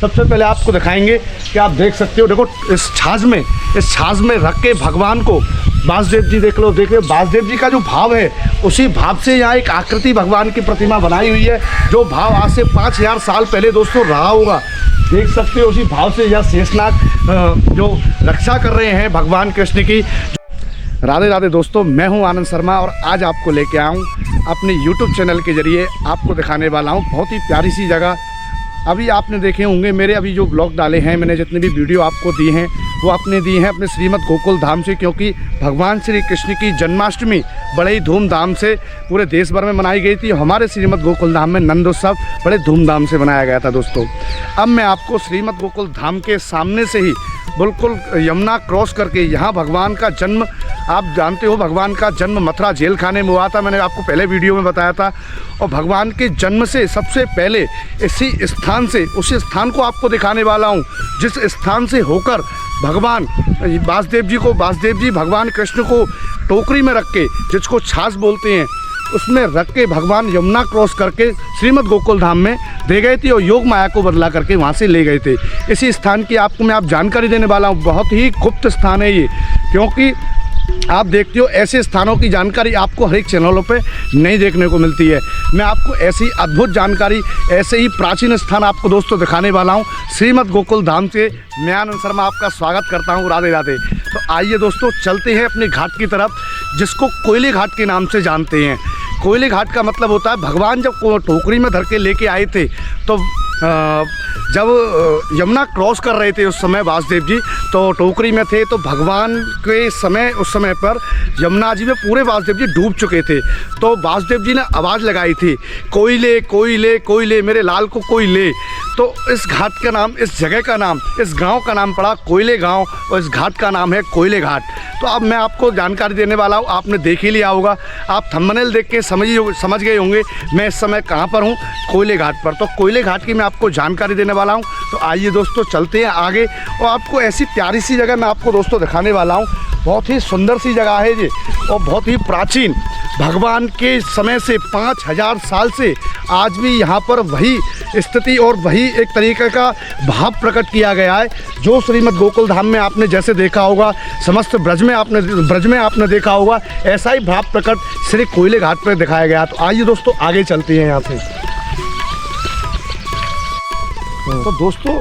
सबसे पहले आपको दिखाएंगे कि आप देख सकते हो, देखो इस छाछ में रख के भगवान को वासुदेव जी देख लो, देखिए वासुदेव जी का जो भाव है उसी भाव से यहाँ एक आकृति भगवान की प्रतिमा बनाई हुई है, जो भाव आज से 5000 साल पहले दोस्तों रहा होगा। देख सकते हो उसी भाव से यह शेषनाग जो रक्षा कर रहे हैं भगवान कृष्ण की। राधे राधे दोस्तों, मैं हूं आनंद शर्मा और आज आपको लेके आया हूं अपने YouTube चैनल के ज़रिए आपको दिखाने वाला हूं बहुत ही प्यारी सी जगह। अभी आपने देखे होंगे मेरे अभी जो ब्लॉग डाले हैं, मैंने जितने भी वीडियो आपको दी हैं वो आपने दी हैं अपने श्रीमद् गोकुल धाम से, क्योंकि भगवान श्री कृष्ण की जन्माष्टमी बड़े ही धूमधाम से पूरे देश भर में मनाई गई थी। हमारे श्रीमद् गोकुल धाम में नंदोत्सव बड़े धूमधाम से मनाया गया था दोस्तों। अब मैं आपको श्रीमद् गोकुल धाम के सामने से ही बिल्कुल यमुना क्रॉस करके यहाँ भगवान का जन्म, आप जानते हो भगवान का जन्म मथुरा जेल खाने में हुआ था, मैंने आपको पहले वीडियो में बताया था। और भगवान के जन्म से सबसे पहले इसी स्थान से, उस स्थान को आपको दिखाने वाला हूँ जिस स्थान से होकर भगवान वासुदेव जी भगवान कृष्ण को टोकरी में रख के, जिसको छाछ बोलते हैं, उसमें रख के भगवान यमुना क्रॉस करके श्रीमद् गोकुल धाम में दे गए थे और योग माया को बदला करके वहाँ से ले गए थे। इसी स्थान की आपको मैं जानकारी देने वाला हूँ। बहुत ही गुप्त स्थान है ये, क्योंकि आप देखते हो ऐसे स्थानों की जानकारी आपको हर एक चैनलों पे नहीं देखने को मिलती है। मैं आपको ऐसी अद्भुत जानकारी, ऐसे ही प्राचीन स्थान आपको दोस्तों दिखाने वाला हूँ श्रीमद् गोकुल धाम से। मैं आनंद शर्मा आपका स्वागत करता हूँ। राधे राधे। तो आइए दोस्तों चलते हैं अपने घाट की तरफ, जिसको कोयले घाट के नाम से जानते हैं। कोयले घाट का मतलब होता है भगवान जब टोकरी में धर के लेके आए थे, तो जब यमुना क्रॉस कर रहे थे उस समय वासुदेव जी, तो टोकरी में थे, तो भगवान के समय उस समय पर यमुना जी में पूरे वासुदेव जी डूब चुके थे। तो वासुदेव जी ने आवाज़ लगाई थी, कोयले कोयले कोयले मेरे लाल को कोई ले। तो इस घाट का नाम, इस जगह का नाम, इस गांव का नाम पड़ा कोयले गांव और इस घाट का नाम है कोयले घाट। तो अब मैं आपको जानकारी देने वाला हूँ, आपने देख ही लिया होगा, आप थंबनेल देख के समझ गए होंगे मैं इस समय कहाँ पर हूँ, कोयले घाट पर। तो कोयले घाट की मैं आपको जानकारी देने वाला हूँ। तो आइए दोस्तों चलते हैं आगे और आपको ऐसी प्यारी सी जगह मैं आपको दोस्तों दिखाने वाला हूँ। बहुत ही सुंदर सी जगह है ये और बहुत ही प्राचीन, भगवान के समय से 5000 साल से आज भी यहाँ पर वही स्थिति और वही एक तरीके का भाव प्रकट किया गया है, जो श्रीमद् गोकुल धाम में आपने जैसे देखा होगा, समस्त ब्रज में आपने देखा होगा, ऐसा ही भाव प्रकट श्री कोयले घाट पर दिखाया गया। तो आइए दोस्तों आगे चलते हैं यहाँ से। तो दोस्तों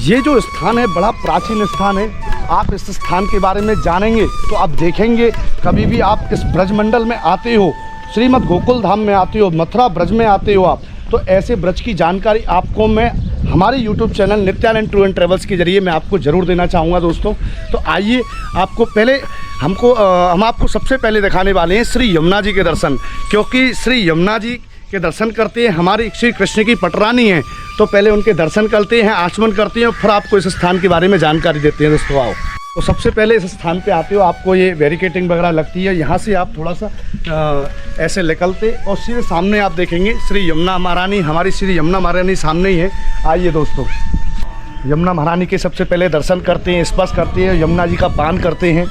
ये जो स्थान है बड़ा प्राचीन स्थान है। आप इस स्थान के बारे में जानेंगे तो आप देखेंगे, कभी भी आप इस ब्रजमंडल में आते हो, श्रीमद् गोकुल धाम में आते हो, मथुरा ब्रज में आते हो आप, तो ऐसे ब्रज की जानकारी आपको मैं हमारे YouTube channel Nityanand tour and travels के जरिए मैं आपको ज़रूर देना चाहूँगा दोस्तों। तो आइए आपको पहले हम आपको सबसे पहले दिखाने वाले हैं श्री यमुना जी के दर्शन, क्योंकि श्री यमुना जी के दर्शन करते हैं हमारी श्री कृष्ण की पटरानी हैं। तो पहले उनके दर्शन करते हैं, आचमन करते हैं, फिर आपको इस स्थान के बारे में जानकारी देते हैं दोस्तों। आओ, तो सबसे पहले इस स्थान पे आते हो, आपको ये बैरिकेटिंग वगैरह लगती है, यहाँ से आप थोड़ा सा ऐसे निकलते और सीधे सामने आप देखेंगे श्री यमुना महारानी, हमारी श्री यमुना महारानी सामने ही है। आइए दोस्तों यमुना महारानी के सबसे पहले दर्शन करते हैं, स्पर्श करते हैं, यमुना जी का पान करते हैं।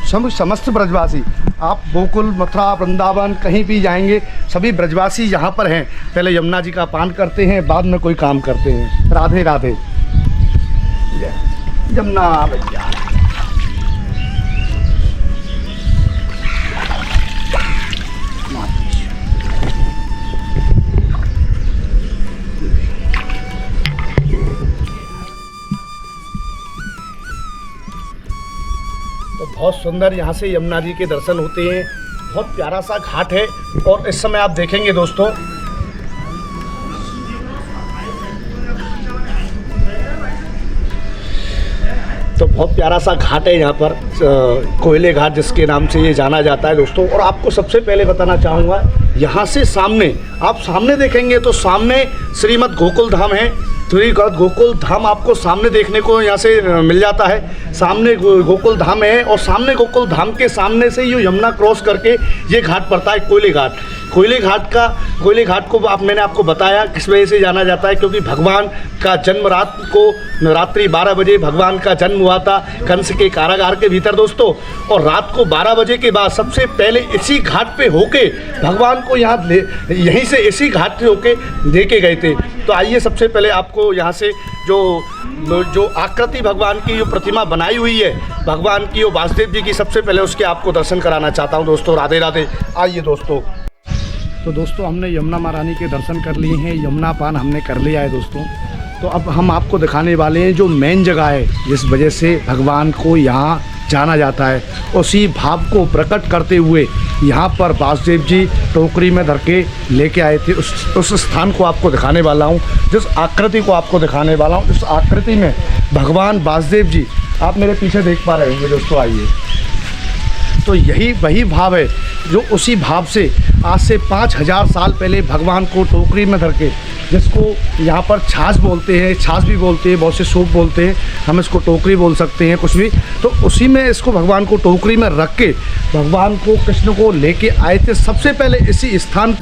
समस्त ब्रजवासी, आप गोकुल, मथुरा, वृंदावन कहीं भी जाएंगे, सभी ब्रजवासी यहाँ पर हैं, पहले यमुना जी का पान करते हैं, बाद में कोई काम करते हैं। राधे राधे। यमुना भैया। तो बहुत सुंदर यहाँ से यमुना जी के दर्शन होते हैं। बहुत प्यारा सा घाट है और इस समय आप देखेंगे दोस्तों तो बहुत प्यारा सा घाट है यहाँ पर, कोयले घाट जिसके नाम से ये जाना जाता है दोस्तों। और आपको सबसे पहले बताना चाहूँगा, यहाँ से सामने आप सामने देखेंगे तो सामने श्रीमद् गोकुल धाम है। श्रीमद् गोकुल धाम आपको सामने देखने को यहाँ से मिल जाता है, सामने गोकुल धाम है और सामने गोकुल धाम के सामने से ये यमुना क्रॉस करके ये घाट पड़ता है कोयले घाट। कोयले घाट को मैंने आपको बताया किस वजह से जाना जाता है, क्योंकि भगवान का जन्म रात्रि 12 बजे भगवान का जन्म हुआ था कंस के कारागार के भीतर दोस्तों। और रात को 12 बजे के बाद सबसे पहले इसी घाट पे होके भगवान को यहीं से इसी घाट पे होके लेके गए थे। तो आइए सबसे पहले आपको यहाँ से जो आकृति भगवान की जो प्रतिमा बनाई हुई है भगवान की, वो वासुदेव जी की, सबसे पहले उसके आपको दर्शन कराना चाहता हूँ दोस्तों। राधे राधे। आइए दोस्तों। तो दोस्तों हमने यमुना महारानी के दर्शन कर लिए हैं, यमुना पान हमने कर लिया है दोस्तों। तो अब हम आपको दिखाने वाले हैं जो मेन जगह है जिस वजह से भगवान को यहाँ जाना जाता है, उसी भाव को प्रकट करते हुए यहाँ पर वासुदेव जी टोकरी में धर के लेके आए थे। उस स्थान को आपको दिखाने वाला हूँ, जिस आकृति को आपको दिखाने वाला हूँ। इस आकृति में भगवान वासुदेव जी आप मेरे पीछे देख पा रहे होंगे दोस्तों। आइए, तो यही वही भाव है जो उसी भाव से आज से 5000 साल पहले भगवान को टोकरी में धर के, जिसको यहाँ पर छाछ बोलते हैं, छाछ भी बोलते हैं, बहुत से सूप बोलते हैं, हम इसको टोकरी बोल सकते हैं कुछ भी। तो उसी में इसको भगवान को टोकरी में रख के भगवान को कृष्ण को लेके आए थे। सबसे पहले इसी स्थान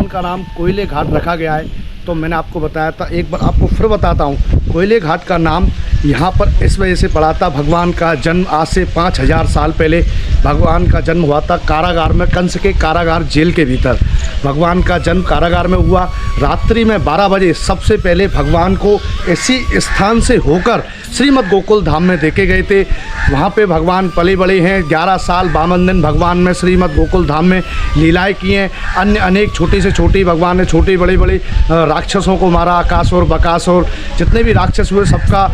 का नाम कोयले घाट रखा गया है। तो मैंने आपको बताया था, एक बार आपको फिर बताता हूँ। कोयले घाट का नाम यहाँ पर इस वजह से पड़ा था, भगवान का जन्म आज से 5000 साल पहले भगवान का जन्म हुआ था कारागार में, कंस के कारागार जेल के भीतर भगवान का जन्म कारागार में हुआ। रात्रि में 12 बजे सबसे पहले भगवान को इसी स्थान से होकर श्रीमद् गोकुल धाम में देखे गए थे। वहाँ पे भगवान पले बड़े हैं, 11 साल 52 दिन भगवान में श्रीमद् गोकुल धाम में लीलाएँ की हैं। अन्य अनेक छोटी से छोटी भगवान ने छोटे बड़े राक्षसों को मारा, आकासुर बकासुर जितने भी राक्षस हुए सबका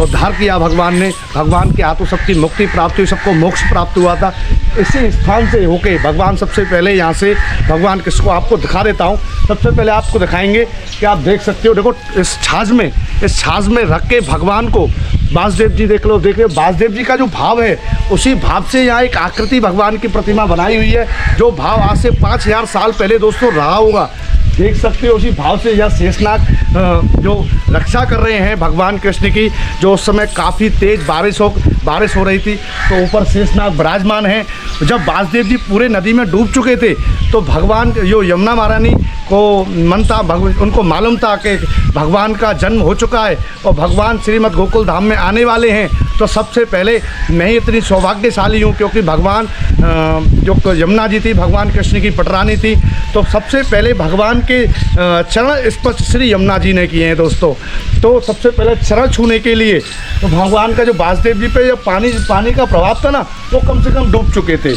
उद्धार किया भगवान ने। भगवान के हाथों सबकी मुक्ति प्राप्त हुई, सबको मोक्ष प्राप्त हुआ था। इसी स्थान से होके भगवान सबसे पहले यहाँ से भगवान किसको आपको दिखा देता हूँ। सबसे पहले आपको दिखाएंगे कि आप देख सकते हो, देखो इस छाछ में रख के भगवान को वासुदेव जी देख लो, देखिए वासुदेव जी का जो भाव है उसी भाव से यहाँ एक आकृति भगवान की प्रतिमा बनाई हुई है। जो भाव आज से 5000 साल पहले दोस्तों रहा होगा, देख सकते हो उसी भाव से यह शेषनाग जो रक्षा कर रहे हैं भगवान कृष्ण की। जो उस समय काफ़ी तेज़ बारिश हो रही थी, तो ऊपर शेषनाग विराजमान हैं। जब वासुदेव जी पूरे नदी में डूब चुके थे तो भगवान जो यमुना महारानी को मन था, उनको मालूम था कि भगवान का जन्म हो चुका है और भगवान श्रीमद् गोकुल धाम में आने वाले हैं। तो सबसे पहले मैं ही इतनी सौभाग्यशाली हूँ क्योंकि भगवान जो यमुना जी थी भगवान कृष्ण की पटरानी थी, तो सबसे पहले भगवान के चरण स्पर्श श्री यमुना जी ने किए हैं दोस्तों। तो सबसे पहले चरण छूने के लिए तो भगवान का जो वासुदेव जी पे जो पानी का प्रभाव था ना, वो कम से कम डूब चुके थे।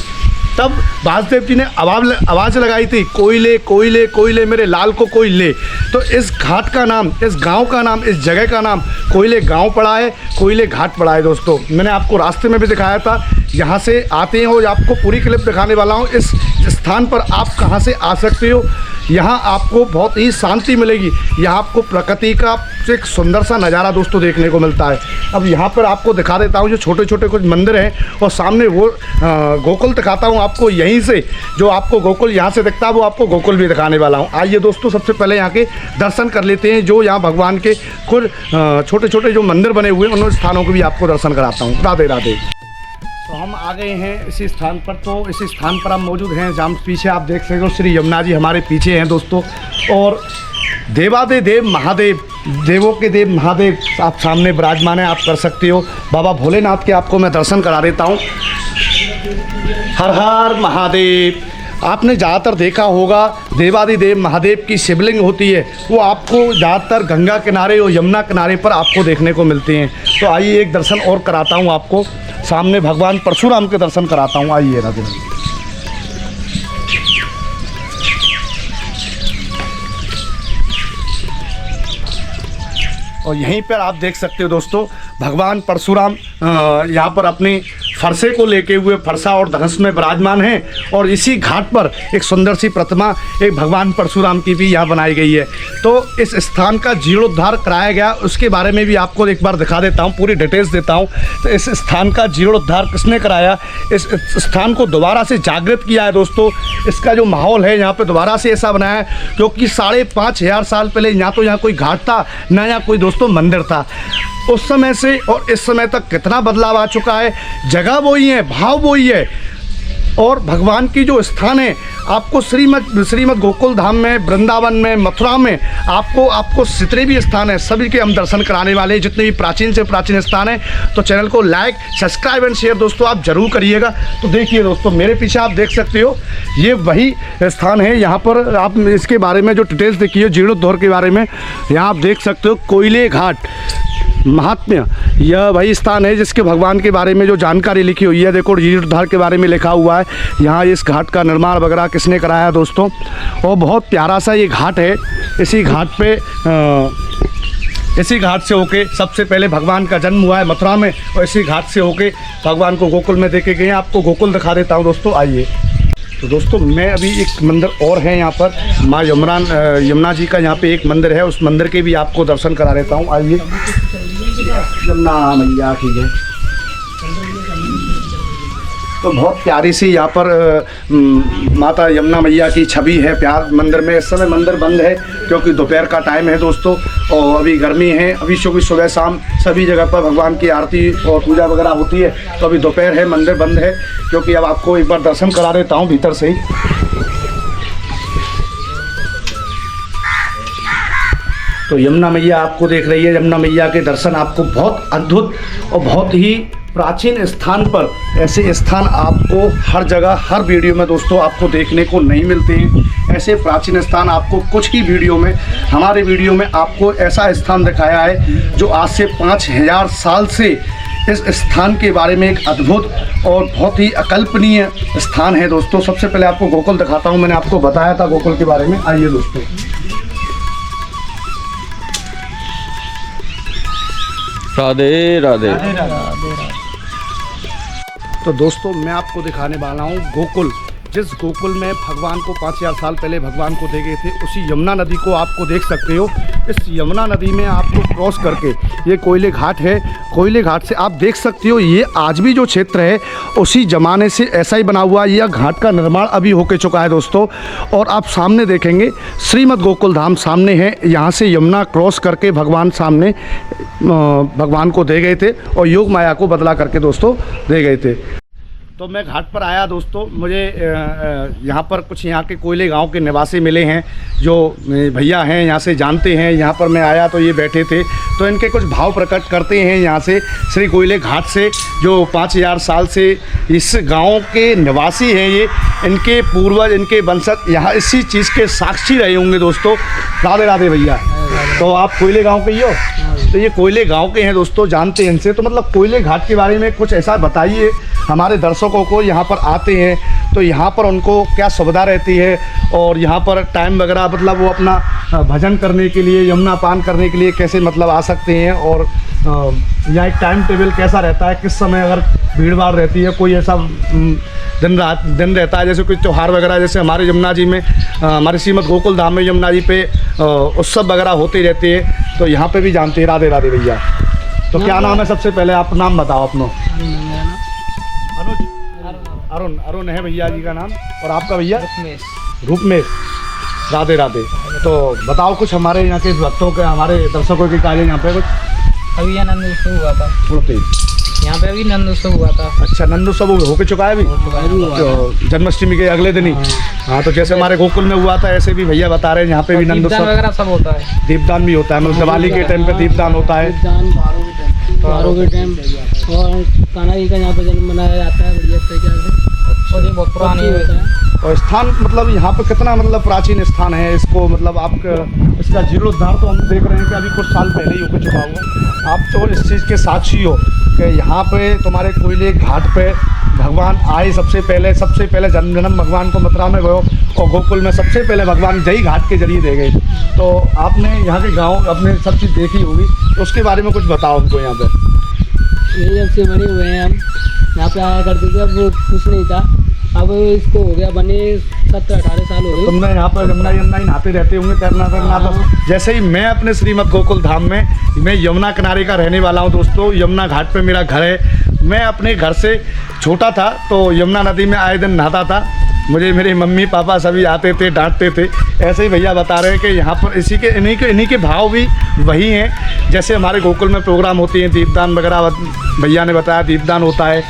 तब वासुदेव जी ने आवाज़ लगाई थी, कोयले कोयले कोयले मेरे लाल को कोई ले। तो इस घाट का नाम, इस गांव का नाम, इस जगह का नाम कोयले गांव पड़ा है, कोयले घाट पड़ा है दोस्तों। मैंने आपको रास्ते में भी दिखाया था, यहाँ से आते हैं और आपको पूरी क्लिप दिखाने वाला हूँ। इस स्थान पर आप कहाँ से आ सकते हो, यहाँ आपको बहुत ही शांति मिलेगी। यहाँ आपको प्रकृति का एक सुंदर सा नज़ारा दोस्तों देखने को मिलता है। अब यहाँ पर आपको दिखा देता हूँ जो छोटे छोटे कुछ मंदिर हैं और सामने वो गोकुल दिखाता हूँ आपको। यहीं से जो आपको गोकुल यहाँ से दिखता है वो आपको गोकुल भी दिखाने वाला हूँ। आइए दोस्तों सबसे पहले यहाँ के दर्शन कर लेते हैं। जो यहाँ भगवान के कुछ छोटे छोटे जो मंदिर बने हुए हैं उन स्थानों के भी आपको दर्शन कराता हूँ। राधे राधे। तो हम आ गए हैं इसी स्थान पर। तो इसी स्थान पर हम मौजूद हैं जहाँ पीछे आप देख सकते हो श्री यमुना जी हमारे पीछे हैं दोस्तों। और देवादिदेव महादेव, देवों के देव महादेव आप सामने विराजमान हैं, आप कर सकते हो। बाबा भोलेनाथ के आपको मैं दर्शन करा देता हूँ। हर हर महादेव। आपने ज़्यादातर देखा होगा देवादिदेव महादेव की शिवलिंग होती है, वो आपको ज़्यादातर गंगा किनारे और यमुना किनारे पर आपको देखने को मिलते हैं। तो आइए एक दर्शन और कराता हूँ आपको। सामने भगवान परशुराम के दर्शन कराता हूँ। आइए राधे। और यहीं पर आप देख सकते हो दोस्तों भगवान परशुराम यहाँ पर अपनी फरसे को लेके हुए फरसा और धनुष में विराजमान हैं। और इसी घाट पर एक सुंदर सी प्रतिमा एक भगवान परशुराम की भी यहाँ बनाई गई है। तो इस स्थान का जीर्णोद्धार कराया गया, उसके बारे में भी आपको एक बार दिखा देता हूँ, पूरी डिटेल्स देता हूँ। तो इस स्थान का जीर्णोद्धार किसने कराया, इस स्थान को दोबारा से जागृत किया है दोस्तों। इसका जो माहौल है यहाँ पर दोबारा से ऐसा बनाया है क्योंकि 5500 साल पहले यहाँ तो यहाँ कोई घाट था ना यहाँ कोई दोस्तों मंदिर था। उस समय से और इस समय तक कितना बदलाव आ चुका है। जगह वही है, भाव वही है। और भगवान की जो स्थान है आपको श्रीमद् गोकुल धाम में, वृंदावन में, मथुरा में आपको जितने भी स्थान हैं सभी के हम दर्शन कराने वाले हैं, जितने भी प्राचीन से प्राचीन स्थान हैं। तो चैनल को लाइक, सब्सक्राइब एंड शेयर दोस्तों आप जरूर करिएगा। तो देखिए दोस्तों, मेरे पीछे आप देख सकते हो ये वही स्थान है। यहाँ पर आप इसके बारे में जो डिटेल्स देखिए जीर्णोद्धार के बारे में, यहाँ आप देख सकते हो कोयले घाट महात्म्य, यह वही स्थान है जिसके भगवान के बारे में जो जानकारी लिखी हुई है। देखो जीर्णोद्धार के बारे में लिखा हुआ है यहाँ, इस घाट का निर्माण वगैरह किसने कराया दोस्तों। और बहुत प्यारा सा ये घाट है। इसी घाट से होके सबसे पहले भगवान का जन्म हुआ है मथुरा में, और इसी घाट से होके भगवान को गोकुल में देखे गए हैं। आपको गोकुल दिखा देता हूँ दोस्तों, आइए। तो दोस्तों मैं अभी एक मंदिर और है यहाँ पर, माँ यमुना जी का यहाँ पे एक मंदिर है, उस मंदिर के भी आपको दर्शन करा देता हूँ, आइए। यमुना मैया की जय। तो बहुत प्यारी सी यहाँ पर माता यमुना मैया की छवि है प्यार मंदिर में। इस समय मंदिर बंद है क्योंकि दोपहर का टाइम है दोस्तों, और अभी गर्मी है। अभी सुबह शाम सभी जगह पर भगवान की आरती और पूजा वगैरह होती है, तो अभी दोपहर है, मंदिर बंद है। क्योंकि अब आपको एक बार दर्शन करा देता हूँ भीतर से ही। तो यमुना मैया आपको देख रही है। यमुना मैया के दर्शन आपको बहुत अद्भुत और बहुत ही प्राचीन स्थान पर, ऐसे स्थान आपको हर जगह हर वीडियो में दोस्तों आपको देखने को नहीं मिलते हैं। ऐसे प्राचीन स्थान आपको कुछ ही वीडियो में, हमारे वीडियो में आपको ऐसा स्थान दिखाया है जो आज से 5000 साल से इस स्थान के बारे में एक अद्भुत और बहुत ही अकल्पनीय स्थान है दोस्तों। सबसे पहले आपको गोकुल दिखाता हूँ, मैंने आपको बताया था गोकुल के बारे में, आइए दोस्तों। राधे राधे। तो दोस्तों मैं आपको दिखाने वाला हूँ गोकुल, जिस गोकुल में भगवान को 5000 साल पहले भगवान को दे गए थे, उसी यमुना नदी को आपको देख सकते हो। इस यमुना नदी में आपको क्रॉस करके ये कोयले घाट है। कोयले घाट से आप देख सकते हो ये आज भी जो क्षेत्र है उसी ज़माने से ऐसा ही बना हुआ है। यह घाट का निर्माण अभी होके चुका है दोस्तों। और आप सामने देखेंगे श्रीमद् गोकुल धाम सामने है। यहाँ से यमुना क्रॉस करके भगवान सामने भगवान को दे गए थे और योग माया को बदला करके दोस्तों दे गए थे। तो मैं घाट पर आया दोस्तों, मुझे यहाँ पर कुछ यहाँ के कोयले गांव के निवासी मिले हैं जो भैया हैं, यहाँ से जानते हैं। यहाँ पर मैं आया तो ये बैठे थे, तो इनके कुछ भाव प्रकट करते हैं यहाँ से श्री कोयले घाट से, जो 5000 साल से इस गांव के निवासी हैं। ये इनके पूर्वज, इनके वंशज यहाँ इसी चीज़ के साक्षी रहे होंगे दोस्तों। राधे राधे भैया। तो आप कोयले गाँव के ही हो? तो ये कोयले गांव के हैं दोस्तों, जानते हैं इनसे। तो मतलब कोयले घाट के बारे में कुछ ऐसा बताइए हमारे दर्शकों को। यहाँ पर आते हैं तो यहाँ पर उनको क्या सुविधा रहती है, और यहाँ पर टाइम वगैरह मतलब वो अपना भजन करने के लिए, यमुना पान करने के लिए कैसे मतलब आ सकते हैं, और यहाँ एक टाइम टेबल कैसा रहता है, किस समय अगर भीड़ भाड़ रहती है, कोई ऐसा दिन रहता है जैसे कोई त्यौहार वगैरह, जैसे हमारे यमुना जी में, हमारे श्रीमद् गोकुल धाम में यमुना जी पे उत्सव वगैरह होते रहते हैं। तो यहाँ पे भी जानते हैं। राधे राधे भैया। तो क्या नाम है? सबसे पहले आप नाम बताओ अपना। अरुण। अरुण है भैया जी का नाम। और आपका भैया? रूपमेश। राधे राधे। तो बताओ कुछ हमारे यहाँ के भक्तों के, हमारे दर्शकों के कार्य यहाँ पे कुछ। अभी आनंद उत्सव हुआ था यहाँ पे, अभी नंद उत्सव हुआ था। अच्छा, नंद उत्सव होके चुका है अभी, तो जन्माष्टमी के अगले दिन ही। हाँ, तो जैसे हमारे गोकुल में हुआ था ऐसे भी भैया बता रहे हैं यहाँ पे भी नंद उत्सव वगैरह सब होता है। दीपदान भी होता है, मतलब दिवाली के टाइम पे दीपदान होता है, त्योहारों के टाइम। और कान्हा जी का यहाँ पे जन्म मनाया जाता है बढ़िया तरीके से, और ये बहुत पुरानी होता है। और स्थान मतलब यहाँ पे कितना मतलब प्राचीन स्थान है, इसको मतलब आप इसका जीर्णोद्धार तो हम देख रहे हैं कि अभी कुछ साल पहले ही होकर चुका हुआ। आप तो इस चीज़ के साक्षी हो कि यहाँ पे तुम्हारे कोयले घाट पे भगवान आए। सबसे पहले जन्म भगवान को मथुरा में गयो, और गोकुल में सबसे पहले भगवान जय घाट के जरिए दे गए। तो आपने यहाँ के गाँव अपने सब चीज़ देखी होगी, तो उसके बारे में कुछ बताओ हमको। यहाँ पर यही जब से बने हुए हैं, हम यहाँ पे आया करते थे, अब वो कुछ नहीं था, अब इसको हो गया बने 17-18 साल हो गए। तुमने यहाँ पर यमुना ही नहाते रहते होंगे, तैरना तो जैसे ही मैं अपने श्रीमद् गोकुल धाम में, मैं यमुना किनारे का रहने वाला हूँ दोस्तों। यमुना घाट पे मेरा घर है। मैं अपने घर से छोटा था तो यमुना नदी में आए दिन नहाता था। मुझे मेरे मम्मी पापा सभी आते थे, डांटते थे। ऐसे ही भैया बता रहे हैं कि यहाँ पर इन्हीं के भाव भी वही हैं। जैसे हमारे गोकुल में प्रोग्राम होते हैं, दीपदान वगैरह भैया ने बताया दीपदान होता है,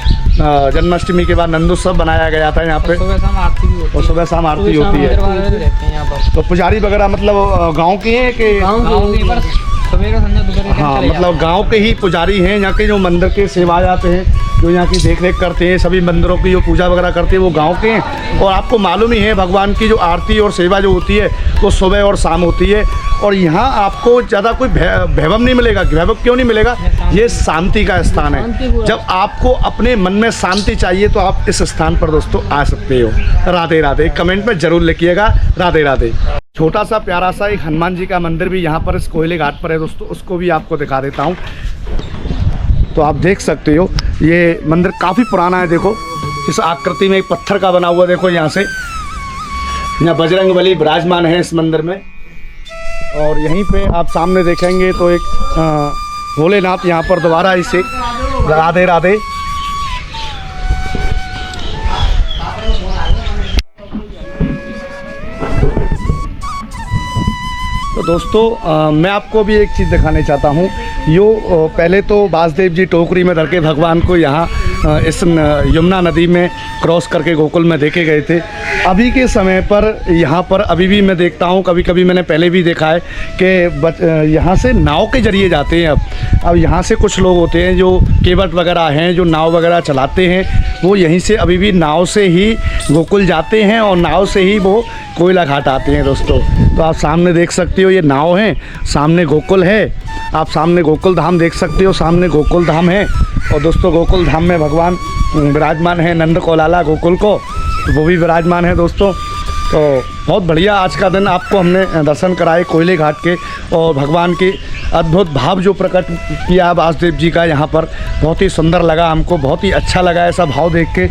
जन्माष्टमी के बाद नंदोत्सव बनाया गया था यहाँ पे, सुबह शाम आरती भी होती और सुबह शाम आरती होती है। रहते हैं यहाँ पर। तो पुजारी वगैरह मतलब गांव के हैं कि गाँव के पर सवेरे संध्या दोपहर हाँ मतलब गांव के ही पुजारी हैं, यहाँ के जो मंदिर के सेवा जाते हैं, जो यहाँ की देख रेख करते हैं, सभी मंदिरों की जो पूजा वगैरह करते हैं वो गांव के हैं। और आपको मालूम ही है भगवान की जो आरती और सेवा जो होती है वो सुबह और शाम होती है। और यहाँ आपको ज़्यादा कोई वैभव नहीं मिलेगा। वैभव क्यों नहीं मिलेगा? ये शांति का स्थान है। जब आपको अपने मन में शांति चाहिए तो आप इस स्थान पर दोस्तों आ सकते हो। राधे राधे, कमेंट में ज़रूर लिखिएगा राधे राधे। छोटा सा प्यारा सा एक हनुमान जी का मंदिर भी यहाँ पर इस कोयले घाट पर है दोस्तों, उसको भी आपको दिखा देता हूँ। तो आप देख सकते हो ये मंदिर काफ़ी पुराना है। देखो इस आकृति में एक पत्थर का बना हुआ, देखो यहाँ से, यहाँ बजरंगबली विराजमान है इस मंदिर में। और यहीं पे आप सामने देखेंगे तो एक भोलेनाथ यहाँ पर दोबारा इसे राधे राधे। तो दोस्तों मैं आपको भी एक चीज़ दिखाने चाहता हूँ। पहले तो वासुदेव जी टोकरी में धर के भगवान को यहाँ इस यमुना नदी में क्रॉस करके गोकुल में देखे गए थे। अभी के समय पर यहाँ पर अभी भी मैं देखता हूँ, कभी कभी मैंने पहले भी देखा है कि यहाँ से नाव के ज़रिए जाते हैं। अब यहाँ से कुछ लोग होते हैं जो केवट वगैरह हैं, जो नाव वगैरह चलाते हैं, वो यहीं से अभी भी नाव से ही गोकुल जाते हैं और नाव से ही वो कोयला घाट आते हैं दोस्तों। तो आप सामने देख सकते हो ये नाव है, सामने गोकुल है, आप सामने गोकुल धाम देख सकते हो, सामने गोकुल धाम है। और दोस्तों गोकुल धाम में भगवान विराजमान है, नंद को लाला गोकुल को, तो वो भी विराजमान है दोस्तों। तो बहुत बढ़िया आज का दिन आपको हमने दर्शन कराए कोयले घाट के, और भगवान के अद्भुत भाव जो प्रकट किया वासुदेव जी का यहाँ पर, बहुत ही सुंदर लगा हमको, बहुत ही अच्छा लगा ऐसा भाव देख के।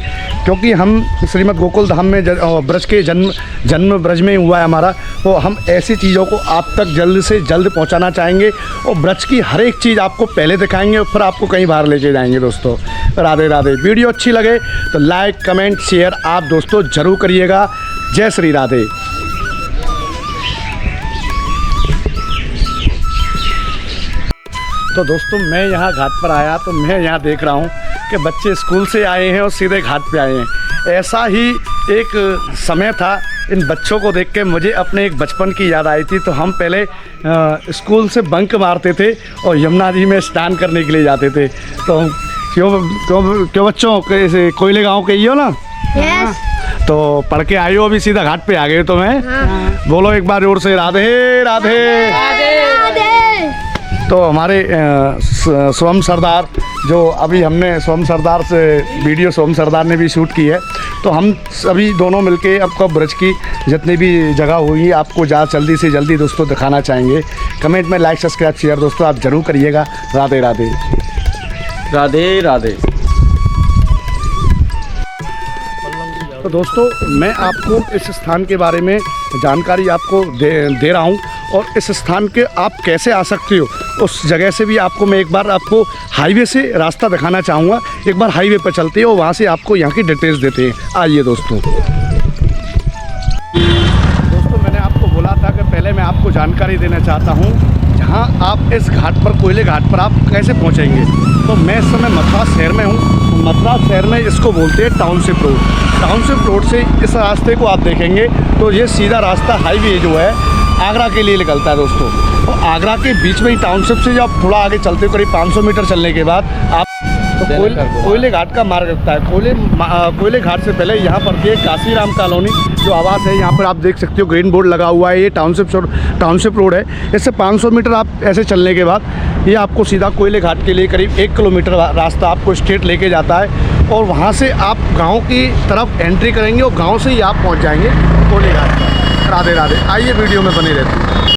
क्योंकि हम श्रीमद् गोकुल धाम में ब्रज के जन्म ब्रज में हुआ है हमारा, तो हम ऐसी चीज़ों को आप तक जल्द से जल्द पहुँचाना चाहेंगे और ब्रज की हर एक चीज़ आपको पहले दिखाएंगे और फिर आपको कहीं बाहर लेके जाएंगे दोस्तों। राधे राधे। वीडियो अच्छी लगे तो लाइक कमेंट शेयर आप दोस्तों ज़रूर करिएगा। जय श्री राधे। तो दोस्तों मैं यहाँ घाट पर आया तो मैं यहाँ देख रहा हूँ कि बच्चे स्कूल से आए हैं और सीधे घाट पे आए हैं। ऐसा ही एक समय था, इन बच्चों को देख के मुझे अपने एक बचपन की याद आई थी। तो हम पहले स्कूल से बंक मारते थे और यमुना जी में स्नान करने के लिए जाते थे। तो क्यों बच्चों कोयले गाँव के ही हो ना? यस। तो पढ़ के आए हो, अभी सीधा घाट पे आ गए तो मैं बोलो एक बार जोर से राधे राधे। तो हमारे सोम सरदार, जो अभी हमने सोम सरदार से वीडियो सोम सरदार ने भी शूट की है, तो हम सभी दोनों मिलके आपको ब्रज की जितनी भी जगह हुई आपको जल्दी से जल्दी दोस्तों दिखाना चाहेंगे। कमेंट में लाइक सब्सक्राइब शेयर दोस्तों आप ज़रूर करिएगा। राधे राधे। राधे राधे। तो दोस्तों मैं आपको इस स्थान के बारे में जानकारी आपको दे रहा हूँ, और इस स्थान के आप कैसे आ सकते हो उस जगह से भी आपको मैं एक बार आपको हाईवे से रास्ता दिखाना चाहूँगा। एक बार हाईवे पर चलते हो, वहाँ से आपको यहाँ की डिटेल्स देते हैं। आइए दोस्तों। मैंने आपको बोला था कि पहले मैं आपको जानकारी देना चाहता हूँ जहाँ आप इस घाट पर कोयले घाट पर आप कैसे पहुँचेंगे। तो मैं इस समय मथुरा शहर में हूँ। मथुरा शहर में इसको बोलते हैं टाउनशिप रोड। टाउनशिप रोड से इस रास्ते को आप देखेंगे तो ये सीधा रास्ता हाईवे जो है आगरा के लिए निकलता है दोस्तों। और आगरा के बीच में ही टाउनशिप से जब थोड़ा आगे चलते हो, करीब 500 मीटर चलने के बाद आप तो कोयले घाट का मार्ग लगता है। कोयले घाट से पहले यहाँ पड़ती है काशीराम कॉलोनी जो आवास है। यहाँ पर आप देख सकते हो ग्रीन बोर्ड लगा हुआ है, ये टाउनशिप रोड है। इससे 500 मीटर आप ऐसे चलने के बाद ये आपको सीधा कोयले घाट के लिए करीब 1 किलोमीटर रास्ता आपको स्ट्रेट लेके जाता है, और वहाँ से आप गाँव की तरफ एंट्री करेंगे और गाँव से ही आप पहुँच जाएंगे कोयले घाट पर। राधे राधे। आइए वीडियो में बने रहते हैं।